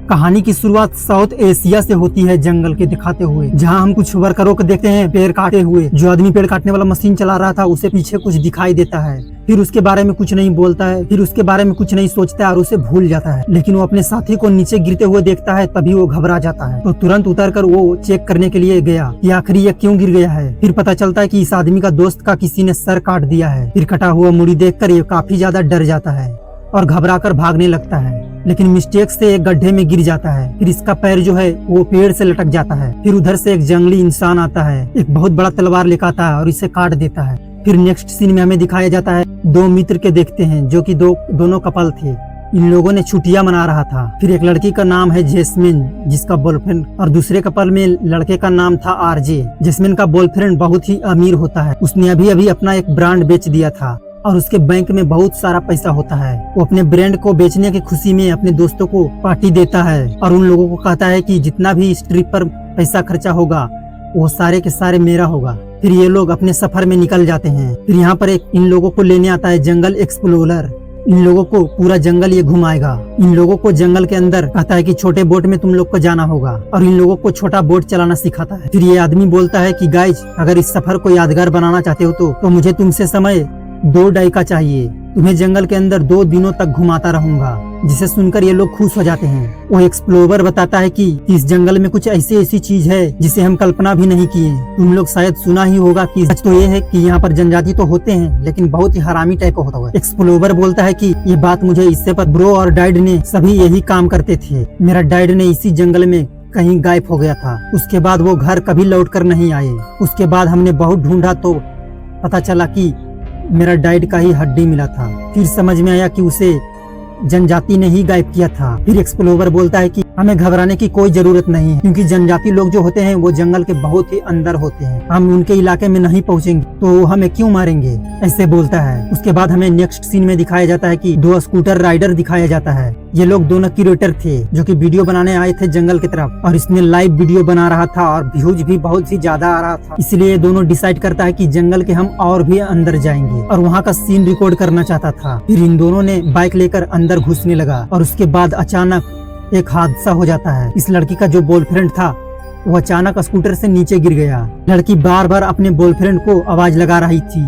कहानी की शुरुआत साउथ एशिया से होती है, जंगल के दिखाते हुए, जहां हम कुछ वर्करों को देखते हैं पेड़ काटते हुए। जो आदमी पेड़ काटने वाला मशीन चला रहा था उसे पीछे कुछ दिखाई देता है, फिर उसके बारे में कुछ नहीं बोलता है, फिर उसके बारे में कुछ नहीं सोचता है और उसे भूल जाता है। लेकिन वो अपने साथी को नीचे गिरते हुए देखता है, तभी वो घबरा जाता है। तो तुरंत उतरकर वो चेक करने के लिए गया कि आखिर ये क्यों गिर गया है। फिर पता चलता है कि इस आदमी का दोस्त का किसी ने सर काट दिया है। फिर कटा हुआ मुड़ी देखकर ये काफी ज्यादा डर जाता है और घबराकर भागने लगता है, लेकिन मिस्टेक से एक गड्ढे में गिर जाता है। फिर इसका पैर जो है वो पेड़ से लटक जाता है। फिर उधर से एक जंगली इंसान आता है, एक बहुत बड़ा तलवार लेकर आता है और इसे काट देता है। फिर नेक्स्ट सीन में हमें दिखाया जाता है दो मित्र के देखते हैं, जो कि दोनों कपल थे। इन लोगों ने छुट्टियां मना रहा था। फिर एक लड़की का नाम है जैस्मिन, जिसका बॉयफ्रेंड, और दूसरे कपल में लड़के का नाम था आरजे। जैस्मिन का बॉयफ्रेंड बहुत ही अमीर होता है। उसने अभी अभी अपना एक ब्रांड बेच दिया था और उसके बैंक में बहुत सारा पैसा होता है। वो अपने ब्रांड को बेचने की खुशी में अपने दोस्तों को पार्टी देता है और उन लोगों को कहता है कि जितना भी इस ट्रिप पर पैसा खर्चा होगा वो सारे के सारे मेरा होगा। फिर ये लोग अपने सफर में निकल जाते हैं। फिर यहाँ पर एक इन लोगों को लेने आता है जंगल एक्सप्लोरर। इन लोगों को पूरा जंगल ये घुमाएगा। इन लोगों को जंगल के अंदर कहता है कि छोटे बोट में तुम लोग को जाना होगा और इन लोगों को छोटा बोट चलाना सिखाता है। फिर ये आदमी बोलता है कि गाइज, अगर इस सफर को यादगार बनाना चाहते हो तो मुझे तुमसे समय 2 डाइका चाहिए। तुम्हें जंगल के अंदर 2 दिनों तक घुमाता रहूंगा। जिसे सुनकर ये लोग खुश हो जाते हैं। वो एक्सप्लोरर बताता है कि इस जंगल में कुछ ऐसी चीज है जिसे हम कल्पना भी नहीं किए। तुम लोग शायद सुना ही होगा कि सच तो ये है कि यहाँ पर जनजाति तो होते हैं, लेकिन बहुत ही हरामी टाइप का होता है। एक्सप्लोरर बोलता है कि ये बात मुझे इससे पर ब्रो और डैड ने सभी यही काम करते थे। मेरा डैड ने इसी जंगल में कहीं गायब हो गया था। उसके बाद वो घर कभी लौट कर नहीं आए। उसके बाद हमने बहुत ढूंढा तो पता चला कि मेरा डैड का ही हड्डी मिला था। फिर समझ में आया कि उसे जनजाति ने ही गायब किया था। फिर एक्सप्लोरर बोलता है कि हमें घबराने की कोई जरूरत नहीं है, क्योंकि जनजाति लोग जो होते हैं वो जंगल के बहुत ही अंदर होते हैं। हम उनके इलाके में नहीं पहुंचेंगे तो हमें क्यों मारेंगे, ऐसे बोलता है। उसके बाद हमें नेक्स्ट सीन में दिखाया जाता है कि 2 स्कूटर राइडर दिखाया जाता है। ये लोग दोनों क्रिएटर थे जो कि वीडियो बनाने आए थे जंगल की तरफ, और इसने लाइव वीडियो बना रहा था और व्यूज भी बहुत ही ज्यादा आ रहा था। इसलिए ये दोनों डिसाइड करता है कि जंगल के हम और भी अंदर जाएंगे और वहाँ का सीन रिकॉर्ड करना चाहता था। फिर इन दोनों ने बाइक लेकर अंदर घुसने लगा और उसके बाद अचानक एक हादसा हो जाता है। इस लड़की का जो बॉयफ्रेंड था वो अचानक स्कूटर से नीचे गिर गया। लड़की बार बार अपने बॉयफ्रेंड को आवाज लगा रही थी।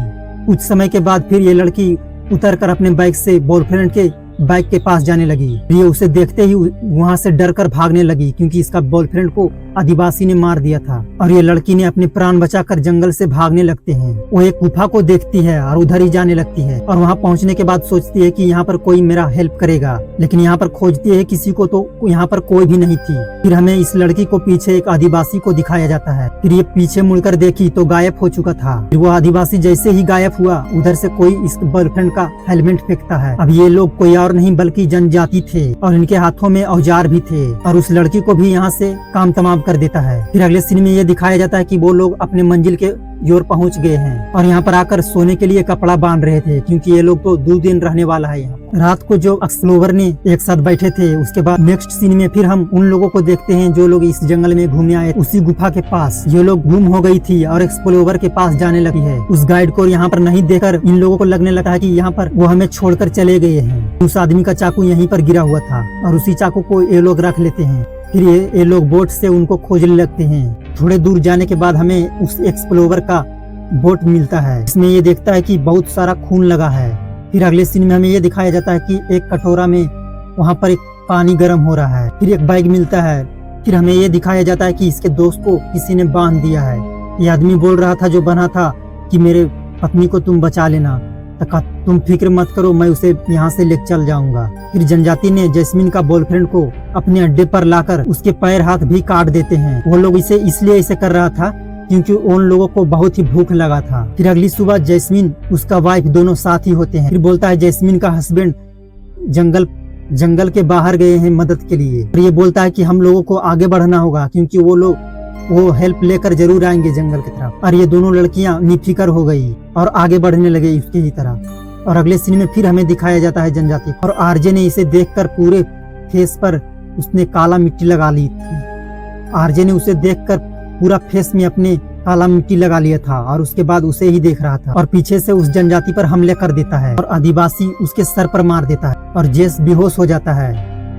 कुछ समय के बाद फिर ये लड़की उतरकर अपने बाइक से बॉयफ्रेंड के बाइक के पास जाने लगी। ये उसे देखते ही वहाँ से डरकर भागने लगी, क्योंकि इसका बॉयफ्रेंड को आदिवासी ने मार दिया था। और ये लड़की ने अपने प्राण बचाकर जंगल से भागने लगते हैं। वो एक गुफा को देखती है और उधर ही जाने लगती है और वहाँ पहुँचने के बाद सोचती है कि यहाँ पर कोई मेरा हेल्प करेगा, लेकिन यहाँ पर खोजती है किसी को तो यहाँ पर कोई भी नहीं थी। फिर हमें इस लड़की को पीछे एक आदिवासी को दिखाया जाता है। फिर ये पीछे मुड़कर देखी तो गायब हो चुका था। फिर वो आदिवासी जैसे ही गायब हुआ, उधर से कोई इस बॉयफ्रेंड का हेलमेट फेंकता है। अब ये लोग कोई और नहीं बल्कि जनजाति थे और इनके हाथों में औजार भी थे, और उस लड़की को भी यहाँ से काम तमाम कर देता है। फिर अगले सीन में ये दिखाया जाता है कि वो लोग अपने मंजिल के ओर पहुंच गए हैं और यहाँ पर आकर सोने के लिए कपड़ा बांध रहे थे, क्योंकि ये लोग तो 2 दिन रहने वाला है यहाँ। रात को जो एक्सप्लोरर ने एक साथ बैठे थे, उसके बाद नेक्स्ट सीन में फिर हम उन लोगों को देखते हैं जो लोग इस जंगल में घूमने आए उसी गुफा के पास। ये लोग गुम हो गई थी और एक्सप्लोरर के पास जाने लगी है। उस गाइड को यहाँ पर नहीं देखकर इन लोगों को लगने लगा है कि यहाँ पर वो हमें छोड़कर चले गए हैं। उस आदमी का चाकू यहीं पर गिरा हुआ था और उसी चाकू को ये लोग रख लेते हैं। फिर ये लोग बोट से उनको खोजने लगते हैं। थोड़े दूर जाने के बाद हमें उस एक्सप्लोरर का बोट मिलता है। इसमें ये देखता है कि बहुत सारा खून लगा है। फिर अगले सीन में हमें ये दिखाया जाता है कि एक कटोरा में वहाँ पर एक पानी गर्म हो रहा है। फिर एक बाइक मिलता है। फिर हमें ये दिखाया जाता है कि इसके दोस्त को किसी ने बांध दिया है। ये आदमी बोल रहा था जो बना था कि मेरे पत्नी को तुम बचा लेना, तुम फिक्र मत करो, मैं उसे यहाँ से ले चल जाऊंगा। फिर जनजाति ने जैस्मिन का बॉयफ्रेंड को अपने अड्डे पर लाकर उसके पैर हाथ भी काट देते हैं। वो लोग इसे इसलिए ऐसे कर रहा था क्योंकि उन लोगों को बहुत ही भूख लगा था। फिर अगली सुबह जैस्मिन उसका वाइफ दोनों साथ ही होते हैं। फिर बोलता है जैस्मिन का हस्बैंड जंगल के बाहर गए हैं मदद के लिए। फिर ये बोलता है कि हम लोगों को आगे बढ़ना होगा, क्योंकि वो हेल्प लेकर जरूर आएंगे जंगल की तरफ। और ये दोनों लड़कियां निफिकर हो गई और आगे बढ़ने लगे उसकी ही तरह। और अगले सीन में फिर हमें दिखाया जाता है जनजाति, और आरजे ने इसे देखकर पूरे फेस पर उसने काला मिट्टी लगा ली थी। आरजे ने उसे देखकर पूरा फेस में अपने काला मिट्टी लगा लिया था और उसके बाद उसे ही देख रहा था और पीछे से उस जनजाति पर हमले कर देता है और आदिवासी उसके सर पर मार देता है और जेस बेहोश हो जाता है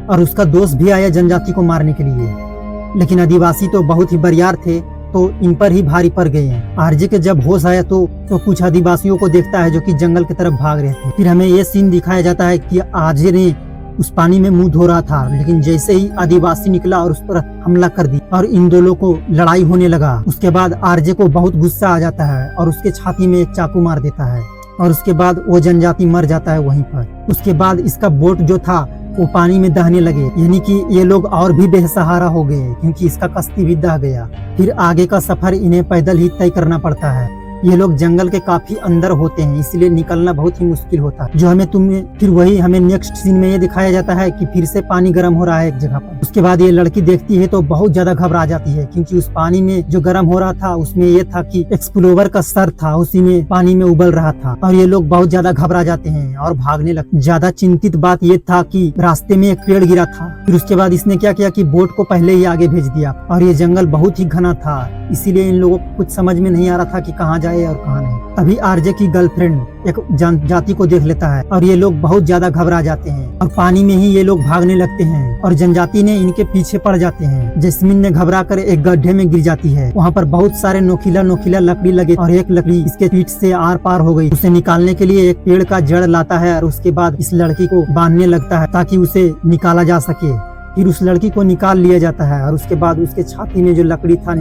और उसका दोस्त भी आया जनजाति को मारने के लिए। लेकिन आदिवासी तो बहुत ही बरियार थे, तो इन पर ही भारी पड़ गए हैं। आरजे के जब होश आया तो कुछ आदिवासियों को देखता है जो कि जंगल की तरफ भाग रहे थे। फिर हमें ये सीन दिखाया जाता है कि आरजे ने उस पानी में मुंह धो रहा था, लेकिन जैसे ही आदिवासी निकला और उस पर हमला कर दी और इन दोनों को लड़ाई होने लगा। उसके बाद आरजे को बहुत गुस्सा आ जाता है और उसके छाती में एक चाकू मार देता है और उसके बाद वो जनजाति मर जाता है वहीं पर। उसके बाद इसका बोट जो था वो पानी में दहने लगे, यानी कि ये लोग और भी बेसहारा हो गए क्योंकि इसका कश्ती भी दह गया। फिर आगे का सफर इन्हें पैदल ही तय करना पड़ता है। ये लोग जंगल के काफी अंदर होते हैं, इसलिए निकलना बहुत ही मुश्किल होता है। जो फिर वही हमें नेक्स्ट सीन में ये दिखाया जाता है कि फिर से पानी गर्म हो रहा है एक जगह पर। उसके बाद ये लड़की देखती है तो बहुत ज्यादा घबरा जाती है क्योंकि उस पानी में जो गर्म हो रहा था उसमें ये था कि एक्सप्लोवर का सर था, उसी में पानी में उबल रहा था और ये लोग बहुत ज्यादा घबरा जाते हैं और भागने लगते। ज्यादा चिंतित बात ये था कि रास्ते में एक पेड़ गिरा था। फिर उसके बाद इसने क्या किया कि बोट को पहले ही आगे भेज दिया और ये जंगल बहुत ही घना था, इसीलिए इन लोगों को कुछ समझ में नहीं आ रहा था कि कहाँ जाए और कहाँ नहीं। तभी आरजे की गर्लफ्रेंड एक जनजाति को देख लेता है और ये लोग बहुत ज्यादा घबरा जाते हैं और पानी में ही ये लोग भागने लगते हैं और जनजाति ने इनके पीछे पड़ जाते हैं। जैस्मिन ने घबरा कर एक गड्ढे में गिर जाती है। वहाँ पर बहुत सारे नोखिला नोखिला लकड़ी लगे और एक लकड़ी इसके पीठ से आर पार हो गई। उसे निकालने के लिए एक पेड़ का जड़ लाता है और उसके बाद इस लड़की को बांधने लगता है ताकि उसे निकाला जा सके। फिर उस लड़की को निकाल लिया जाता है और उसके बाद उसके छाती में जो लकड़ी था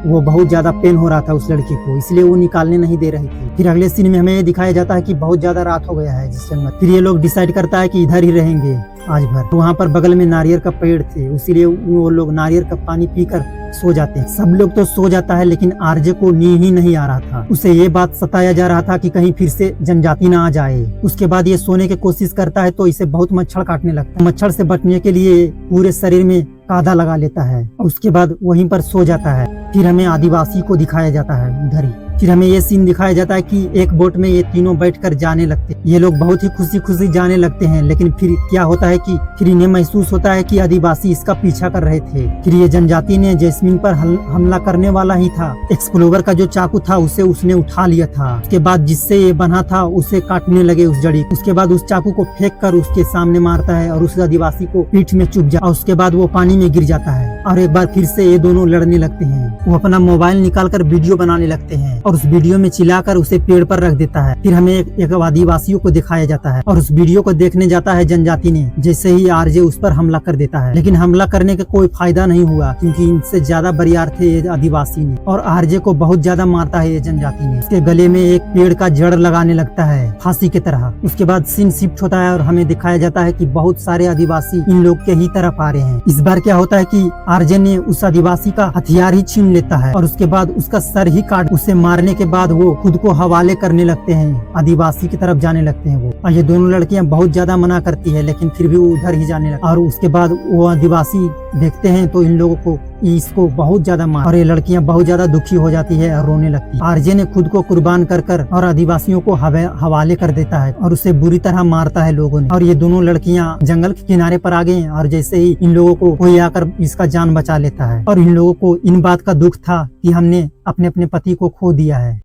वो बहुत ज्यादा पेन हो रहा था उस लड़की को, इसलिए वो निकालने नहीं दे रही थी। फिर अगले सीन में हमें ये दिखाया जाता है कि बहुत ज्यादा रात हो गया है जिस जंगल। फिर ये लोग डिसाइड करता है कि इधर ही रहेंगे आज भर। तो वहाँ पर बगल में नारियल का पेड़ थे, इसीलिए वो लोग नारियल का पानी पीकर सो जाते हैं। सब लोग तो सो जाता है लेकिन आरजे को नींद ही नहीं आ रहा था। उसे ये बात सताया जा रहा था कि कहीं फिर से जनजाति ना आ जाए। उसके बाद ये सोने की कोशिश करता है तो इसे बहुत मच्छर काटने लगता है। मच्छर से बचने के लिए पूरे शरीर में कादा लगा लेता है और उसके बाद वहीं पर सो जाता है। फिर हमें आदिवासी को दिखाया जाता है उधर ही। फिर हमें ये सीन दिखाया जाता है कि एक बोट में ये तीनों बैठकर जाने लगते हैं। ये लोग बहुत ही खुशी खुशी जाने लगते हैं, लेकिन फिर क्या होता है कि फिर इन्हें महसूस होता है कि आदिवासी इसका पीछा कर रहे थे। फिर ये जनजाति ने जैस्मिन पर हमला करने वाला ही था। एक्सप्लोवर का जो चाकू था उसे उसने उठा लिया था। उसके बाद जिससे ये बना था उसे काटने लगे उस जड़ी। उसके बाद उस चाकू को फेंक कर उसके सामने मारता है और उस आदिवासी को पीठ में चुभ जाता है। उसके बाद वो पानी में गिर जाता है और एक बार फिर से ये दोनों लड़ने लगते हैं। वो अपना मोबाइल निकाल कर वीडियो बनाने लगते हैं और उस वीडियो में चिल्लाकर उसे पेड़ पर रख देता है। फिर हमें एक आदिवासियों को दिखाया जाता है और उस वीडियो को देखने जाता है जनजाति ने। जैसे ही आरजे उस पर हमला कर देता है, लेकिन हमला करने का कोई फायदा नहीं हुआ क्योंकि इनसे ज्यादा बरियार थे ये आदिवासी ने और आरजे को बहुत ज्यादा मारता है ये जनजाति ने। उसके गले में एक पेड़ का जड़ लगाने लगता है फांसी की तरह। उसके बाद सीन शिफ्ट होता है और हमें दिखाया जाता है कि बहुत सारे आदिवासी इन लोग के ही तरफ आ रहे हैं। इस बार क्या होता है कि आरजे ने उस आदिवासी का हथियार ही छीन लेता है और उसके बाद उसका सर ही काट। उसे मारने के बाद वो खुद को हवाले करने लगते हैं, आदिवासी की तरफ जाने लगते हैं वो। और ये दोनों लड़कियां बहुत ज्यादा मना करती है लेकिन फिर भी वो उधर ही जाने लगती है। और उसके बाद वो आदिवासी देखते हैं तो इन लोगों को इसको बहुत ज्यादा मार और ये लड़कियां बहुत ज्यादा दुखी हो जाती है और रोने लगती है। आरजे ने खुद को कुर्बान कर और आदिवासियों को हवाले कर देता है और उसे बुरी तरह मारता है लोगों ने। और ये दोनों लड़कियां जंगल के किनारे पर आ गए हैं और जैसे ही इन लोगों को कोई आकर इसका जान बचा लेता है और इन लोगों को इन बात का दुख था कि हमने अपने पति को खो दिया है।